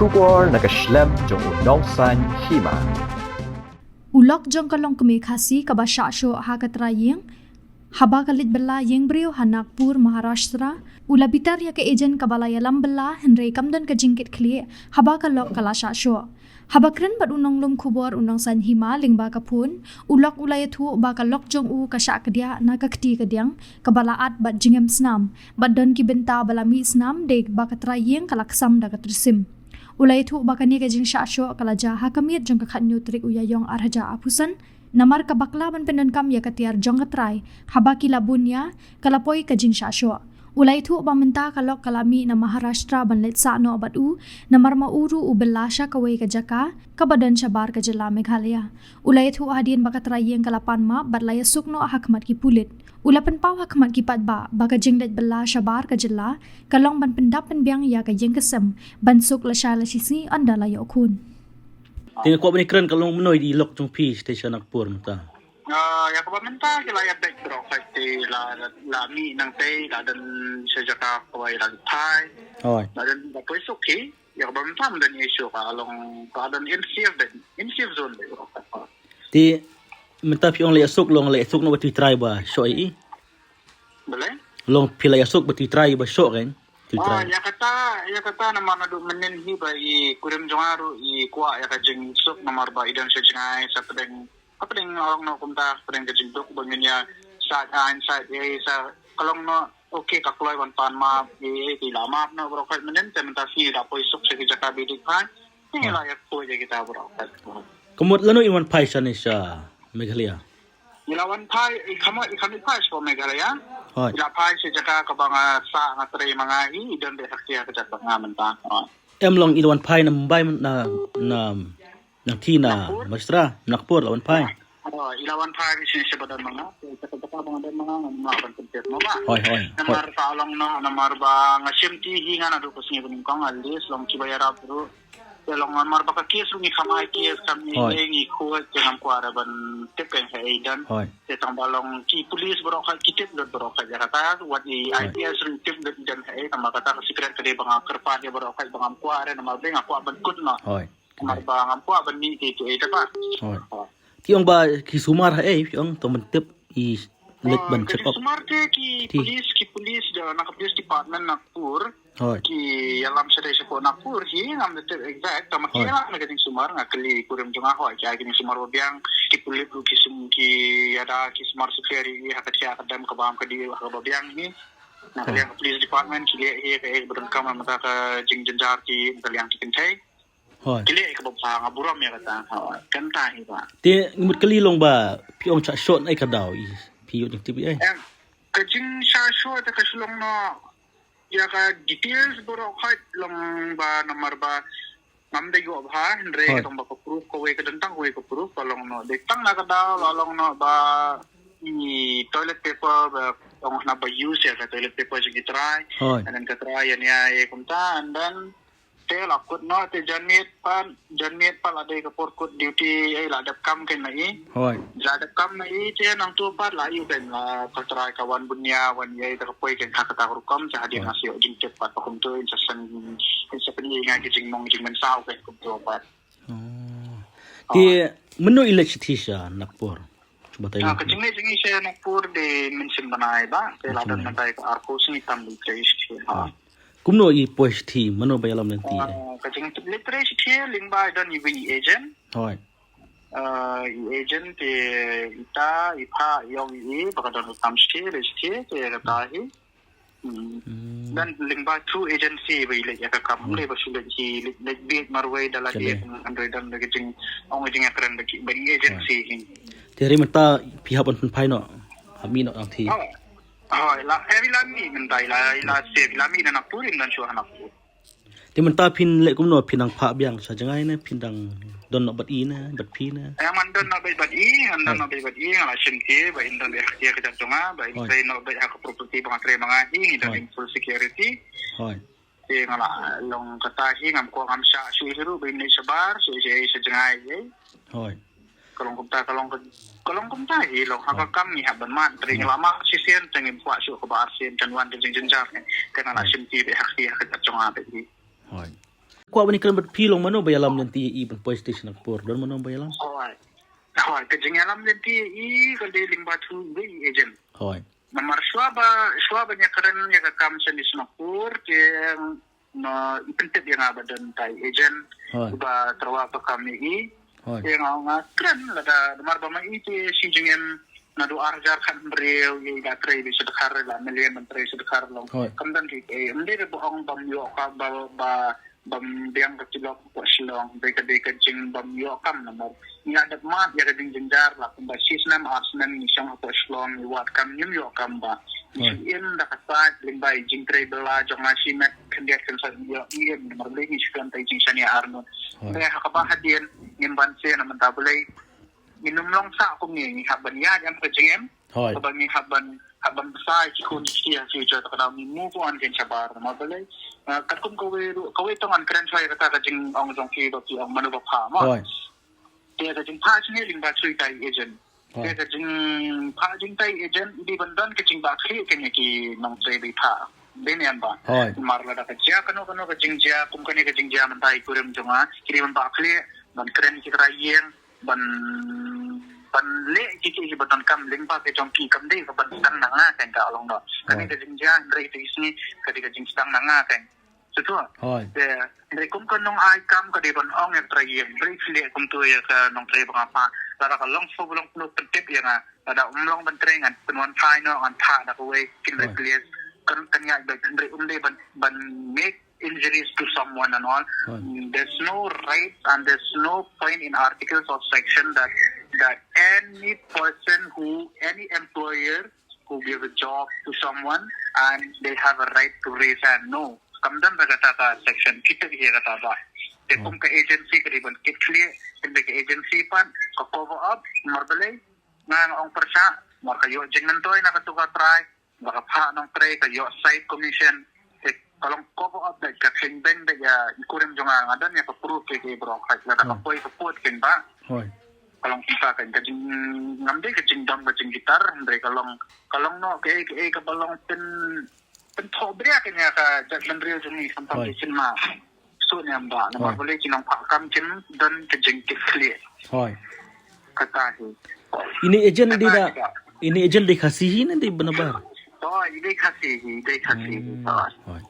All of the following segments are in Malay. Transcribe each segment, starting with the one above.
Kubor nakaslem jong unongsan hima. Ulok jong kalong kumikasi kabasya syo hakatrayeng haba kalit bela yeng brio Hanakpur Maharashtra ulabitar ya ke ejen kabalaya lambela henry kamdan ka jingkit kli haba kalok kalasya syo haba kren bat unong lum kubor unong san hima lingba kapun ulok ulaya thu ba kalok jong u kasya kedia na kakti kediang kabalaat bat jingem snam bat don ki benta balami snam dek ba katrayeng kalaksam da katrisim ulai thu bakani ka jing sha sho kalaja hakamiat jong ka khanyu trik uyayong arhaja apusan namar ka bakla ban penon kam ya katiar jong katrai habaki labunya kalapoi ka jing sha sho ulai thu ba menta kalok kalami na Maharashtra ban let sa no batu namar ma uru u belasha ka wei ka jaka ka badan shabar ka jela Meghalaya ulai thu hadin bakatrai yang kalapan ma badlaya sukno hakmat ki pulit ulapan pau hakmat ki patba baka jinglet bela shabar ka jela kalong ban pendapan biang ya ka jeng kesem ban suk la sha la sisi anda la yo kun Tinggal kuat benikran kalau menoi di lok jong pi stesen Nagpur mata. Ya kabamenta kila ya back bro kasi la mi nang tay la dan sejaka kawai la thai Oi. la dan da pwes okay ya kabamenta man dan issue ka along ka dan in safe zone de bro. Ti menta pi ong le asuk long le asuk no bati try ba so i. Boleh? Long pi le asuk bati try ba so kan. Ti try. Ya kata nama nadu menen hi ba I kurim jongaru I kwa ya ka jing suk nomor ba idan sejingai sa pedeng orang no kumta pedeng ka jing dok bangnya sa kalong no okay ka kloy wan pan ma ti lama no bro ka menen tementa fi da poi suk se jaka bidik kan ni la ya ko je kita bro. Kumut lano iwan pai sa ni sa Meghalaya. Ilawan pai ikami pai sa Meghalaya. Oi. Ila pai se jaka ka banga sa nga tre mga hi idan be hakya ka jaka nga menta. Em long iwan pai na Mumbai na ti na Maharashtra Nagpur lawan pai. Ilawan pai sin sa badan mga jaka mga dan mga ban kontet mo ba. Hoi. Namar sa along no namar ba nga simti hi nga na do ko singi buning kong alis long kibayara bro. Long namar ba ka kes ni kamay kes kami ngi ko jangan ko araban tepen sa aidan. Tetang balong ki police bro ka kitip do bro ka Jakarta what the IPS ring tip do dan sa tama kata ka secret ka de banga kerpa de bro ka bangam ko are na mabeng ako aban kut no. Namar ba ngam ko aban ni ti ita pa. Ti ong ba kisumar pi ong to mentep I let ban check up. Sumar ki police da na police department Nagpur. Ki alam sa ko Nagpur hi ngam de exact tama ki na nagating sumar nga kali kurim junga ho kaya kini sumar biang ki pulit ki ada ki sumar security hakatya kadam ka bam ka di ka biang hi na kali police department ki le he berengkam mata ka jingjenjar ki kaliang ki kentai kili ka bapa nga buram ya kata kanta hi ba Ti ngimut kali long ba pi ong cha shot ai ka daw I pi yo ti ai. Ka jing sha sho ta ka sulong no ya ka details bro khat long ba namar ba ngam de yo ba hendre ka tong ba ko proof ko we ka dantang we ko proof ko long no de tang na ka daw long no ba I toilet paper ba ong na ba use ya ka toilet paper ji try and then ka try ya kumta and then tel akut no te janit pan ada ka porkut duty ai la dap kam ken nai ja dap kam nai te nang tu par la yu ken la patrai kawan bunya wan ye ta poi ken hak ta rukom ja hadin asio jing tet pat kum tu insan sa pen nga jing mong jing men sao ken kum tu pat Ti menu electricity sa Nagpur. Coba tayo. Ka jing siya Nagpur de mention banai ba te la dan natai ka arko sini tam di place Kumno I post ti mano ba yalam nanti. Kacang literacy here lingba dan iwi agent. Agent ita ipa yung baka dan utam still katahi. Dan lingba through agency ba ile ya kakam le ba sulit si big marway dala di andre dan kacang ong jing akran ba agency hin. Teri mata pihak pun pai no. Kami no ang ti. La lami mentai la se lami na Nagpurin dan syo Nagpur. Ti menta pin le kumno pinang pa biang sa jangai na pindang don no bat ina bat pina. Ay mandan na bay ala simti ba indan be hakya ka tunga ba intay no bay hak property mga tre mga hi dan full security. Ti ngala long katahi ngam ko ngam sya suhiru ba ni sabar so sa jangai kalong kumta long hakakam ni haban man tring lama sisien tengim kwa syu ko ba arsin kan wan jing jenjar kana la simti be hakya ka tunga be Kuat bani kelam pilong mano bayalam nanti i ban police station Nagpur dan mano bayalam. Hoi. Hoi, kajing alam nanti kada limba tu agent. Hoi. Namar swaba nya keren ya kam di Singapura ke no ipentet yang abadan tai agent Hoi. ba terwa pa kami Hoi. yang keren lada namar ba mai si jingen na do arjar kan breu ye da tre di sedekar la million menteri sedekar long Hoi. kamdan ki mde bo ong bam yo ka ba bam biang kecilok ko silong deka jing bam yo kam namar ya dat mat ya ding jenjar la kumba sisnam arsnan ni sang ko silong wat kam nyum yo kam ba in da kasat limbai jing tre bela jong nasi met kendiat kan sa yo ien namar le ni skan tai jing sania arno ne hakaba hadien ngimban se na mentabulai minum long sa ko ni haban ya yang kejeng Hoi. Habang ni haban besar kun sia future ta mi move on kan sabar ma balai kat kum kowe tongan keren sai kata jing ong jong ki do ti ong manu ba pha ma Hoi. dia ka jing pha sini ling ba chui tai agent dia ka jing pha jing tai agent di bandan ke jing ba khi ke ni ki nong sei bi pha ben yan ba Hoi. marla da ka ja kano ka jing ja kum ka ni ka jing ja man tai kurim jonga kiri man ba khli ban keren ki ra yeng ban le ki batan kam ling ba ke jong ki kam dei ka ban sang na nga kan ka along no kani ka jing ja ndrei ti sni ka di ka jing sang na nga kan setu Hoi. de ndrei kum ka nong ai kam ka di ban ong ek tra yeng ndrei fle kum tu ya ka nong tre ba pa la ka long so long no tep ya nga da long ban tre ngan penwan thai no an tha da ko we kin le clear kan ya ba ndrei ban make injuries to someone and all. There's no right and there's no point in articles or section that any person any employer who give a job to someone and they have a right to raise hand. No. Kamdan bagata ka section kita hiya kata ba. Kum ka agency kariban kitli hindi ka agency pan ka cover up marbalay nga ong persa mar kayo jingnan toy nakatuka try baka pa nang try kayo site commission kalau cover up that kaking beng da ya ikurim jonga ngadan ya proof ke bro khat la ka poi support kin ba Hoi. kalau kita kan kajing ngamde kajing dam kajing gitar ndre kalau no ke ka balong pen thobria ke nya ka jatlan real jong ni sampang kisin ma so ne amba na boleh kinong pakam kin dan kajing clear Hoi. kata hi Ini agent di kasihin nanti benar-benar. oh ide kasih Hoi.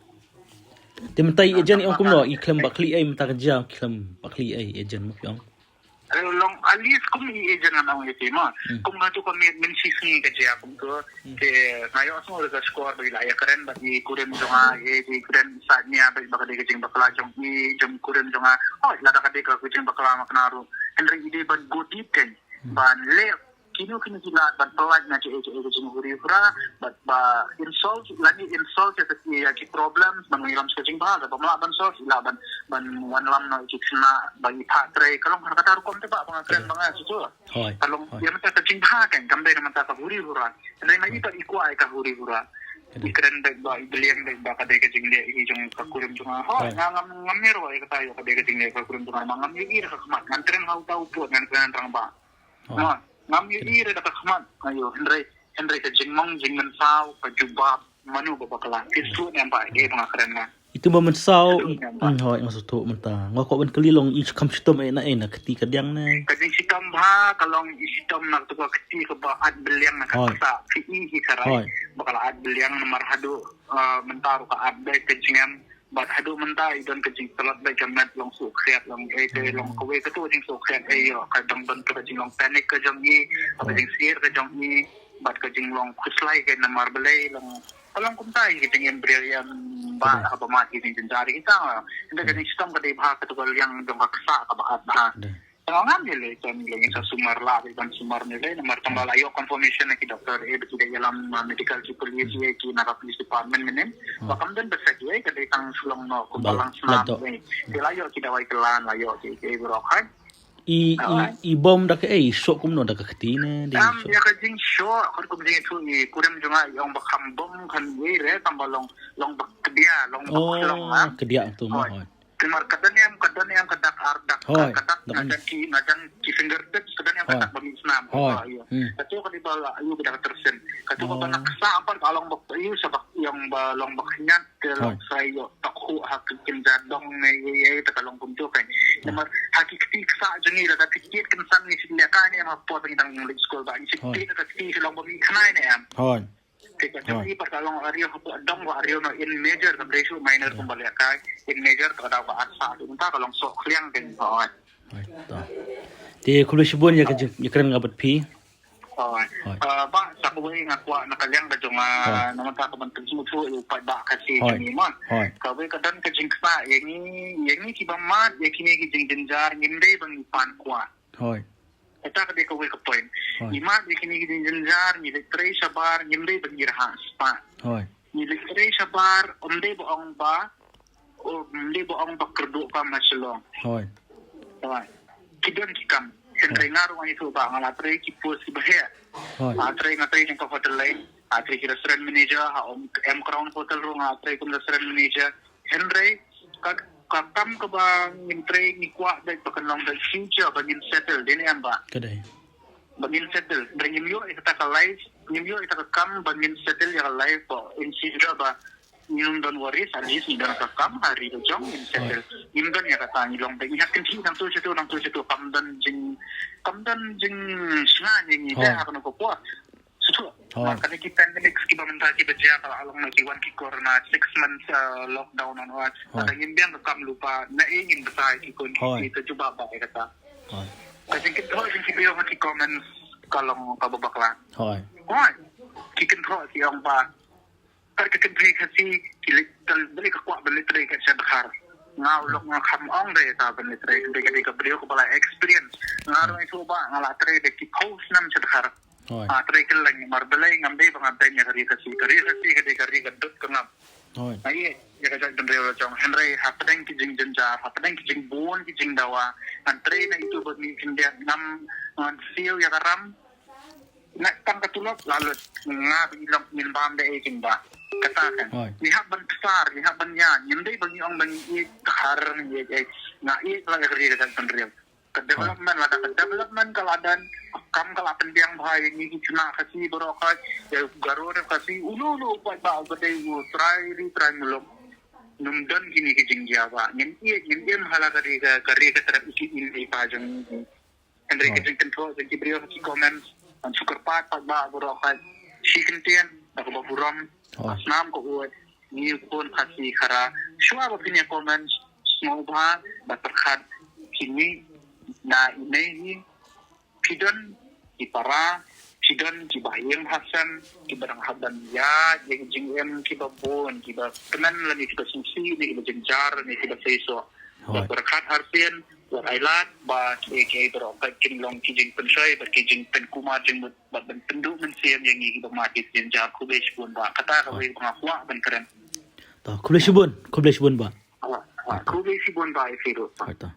Tementai agent yang kumno iklam bakli ay mata kerja iklam bakli ay agent mo yang. long alis kum i agent na ang ite ma kum na to kami min sisni ka ja kum to ke ngayo aso ga score ba ila ya karen ba i kuren jonga di kuren sa niya ba ka de jing bakla jong i jong kuren jonga oh la ka de ka jing bakla maknaru henry ide ban go deep ken ban le kino sila ban pawag na jing huri hura ba insult ya ki problems ban ngiram sa jing ba ba ban solve ila ban wanlam na ikisna ba ipatre kalong kata rukom te ba mga kren mga susu Hoi. kalong ya mata ka jing ba kan kambe na mata ka huri hura ndai mai ita ikwa ka huri hura ikren ba iblian ba ka de ka jing le i jong ka kurim junga ho ngam mero ka tayo ka de ka jing le ka kurim junga ngam yiri ka kmat ngan tren hau tau pu ngan kren rang ba no ngam yiri ka kmat ayo ndai ka jing mong jing men sao ka jubab manu ba bakala isu ne ba de mga kren na Itu ba mansau hoi maksud tu mentah. Ngak ban kelilong i kam sitom ay na ketika diang na. Kading sitom ha kalong isitom na to kati ko ba ad bilyang na kasa fi karay bakal ad bilyang na marhado mentaro ka ad bay kajingam bat hado mentay don kajing salat bay kamat long sukhet long long kowe ka to jing sukhet ay kadang ban ka jing long panic ka jong ni kajing sir ka jong ni bat kajing long kuslay ka na marbalay long kalong kumtay kiting embryon ba apa mati din jari kita hindi kasi sistem kada iba ka tugal yang dong kaksa ka ba ha ngam nila kan nila sa sumar la kan sumar nila na martambal ayo confirmation na ki doctor betul dalam medical police ki na police department menen bakam dan besaki kada tang sulong no kumbalang snap sila yo ki dawai kelan layo ki bro kan I bom da ka sok kumno da ka katina di sok ya ka jing show ko kum jing tu i kurim junga yung bakam bom kan we re tambalong long bakdia long kedia tu mo Kemar kadan yang kadak ardak Hoi, kadak dakan. ngadan ki fingertips kadan yang Hoi. kadak bagi senam. Hoi. Katu kan iba ayu beda tersen. Katu ka banak sa apa kalong bak ayu sabak yang balong baknyat ke long sayo takhu hakikin jadong ne ta kalong punto kan. Kemar hakikati sa jeni la tikit kan san ni sila kan ni ma po tang school ba. Sikti ka tikit long bagi kanai ne am. Hoi. Jadi perkalong area hapu adong wa area no in major kan ratio minor kembali kai in major kada ba asa unta kalong sok kliang den hoi Hoi. Ta. Ti kulo shibon ya kajeng ikran ngabat pi. hoi ba sa ko wi ngakwa nakaliang ka jong naman ta ko man tsumu yu pa ba kasi ni mon ka wi kadan ka jing sa yengi ki ba mat yekini ki jing denjar ngimde bang pan kwa Hoi. eta ka de ko wi ka point ima yekini ki jing denjar ni de tre sabar ngimde bang irha spa Hoi. ni lekre sabar omde boong ba o omde boong ba kerdo ka maslong Hoi. tawa kidon kikam henry ngaro ang ito ba ngala tre ki post ki bahya Hoi. atre ngatai ng hotel line atre ki restaurant manager ha M Crown Hotel ro atre kum restaurant manager henry kakam ka ba ngimtre ni kwa da pakanlong da future ba ngin settle din yan ba Kadai. bagin settle bringin yo ita ka live nimyo ita ka kam bagin settle ya live po in sida ba yung don worries at least ni don ka kam hari do jong in settle yung don ya ka tani long bagi hakin ti nang to situ kam dan jing sna ni da ka no po sutu maka ni pandemic ki ba menta ki beja ka along na ki wan ki corona 6 months lockdown on what at yung biang ka kam lupa na ingin ba ki ko ito juba ba kata kasi kita yung kibiyo ki comments kalong kababakla. Hoi. Hoi. Kikin ko si ang ba. Karkakin pre kasi kilik balik ka balik tre ka sa Dakar. Nga ulok nga kamong re ta balik tre hindi ka briyo ko pala experience. Nga ro ito ba nga la tre de ki post nam sa Dakar. Hoi. Tre ka lang marbelay ngambe bang antay niya kari kasi kadi gadot ka ngam. Hoi. Ay, ya ka jang reyo jong Henry hapdeng ki jing jenjar hapdeng ki jing bon ki jing dawa antre na itu bag ni kindia nam feel ya karam na kam katulog lalo nga bilang min bam da ekin ba katakan ni haban besar ni haban yan hindi bag yung bang i kahar ni nga i lang kari ka jang reyo ka development kaladan kam kalapan biang bahay ni kitna kasi bro ka garo kasi ulo pa ba bagay mo try mulong numdan kini ke jingja ba ngin mahala kari ka tarap iki ini pa jang Henry ke jing control ke brio ki comments ang sugar pat pag ba bro ka chicken tian ako ba buram asnam ko uat ni pun kasi khara shwa ba pinya comments small ba batakhat kini na inay pidon ipara sidan ki bayang hasan ki barang haban ya jeng jeng ki babon ki ba kenan la ni ki sisi ni ki jenjar ni ki feso berkat harfian wa ailat ba ki bro ka kin long ki jeng pensai ba ki jeng pen kuma jeng ba ben pendu men sian yang ki ba mati jenjar ku besh pun ba kata ka we ba kwa ben keren Ta kulo shibon ba. ku besh pun ba ifiro Ta.